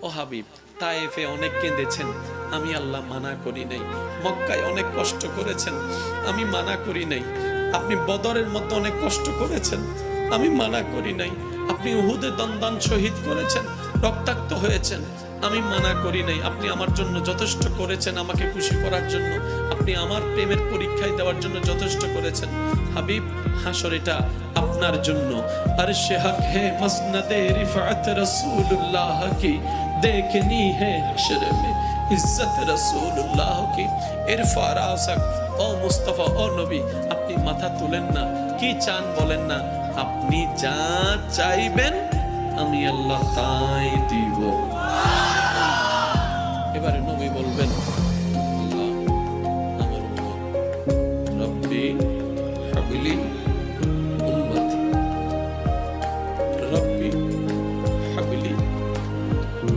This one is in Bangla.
ও হাবিব, তায়েফে অনেক কেঁদেছেন, আমি আল্লাহ মানা করি নাই। মক্কায় অনেক কষ্ট করেছেন, আমি মানা করি নাই। আপনি বদরের মতো অনেক কষ্ট করেছেন, আমি মানা করি নাই। আপনি উহুদে দন্দান শহীদ করেছেন, রক্তাক্ত হয়েছেন, আমি মানা করি নাই। আপনি আমার জন্য যথেষ্ট করেছেন, আমাকে খুশি করার জন্য, আপনি আমার প্রেমের পরীক্ষায় দেওয়ার জন্য যথেষ্ট করেছেন। হাবিব, হাসর এটা আপনার জন্য। আর সে হক হে মসনদে রিফাত রাসূলুল্লাহ কি দেখনি হে হাসর মে ইজ্জত রাসূলুল্লাহ কি। ইরফা রাসাক, ও মুস্তাফা, ও নবী, আপনি মাথা তুলেন না। কি চান বলেন না, আপনি যা চাইবেন আমি আল্লাহ তাই দিব।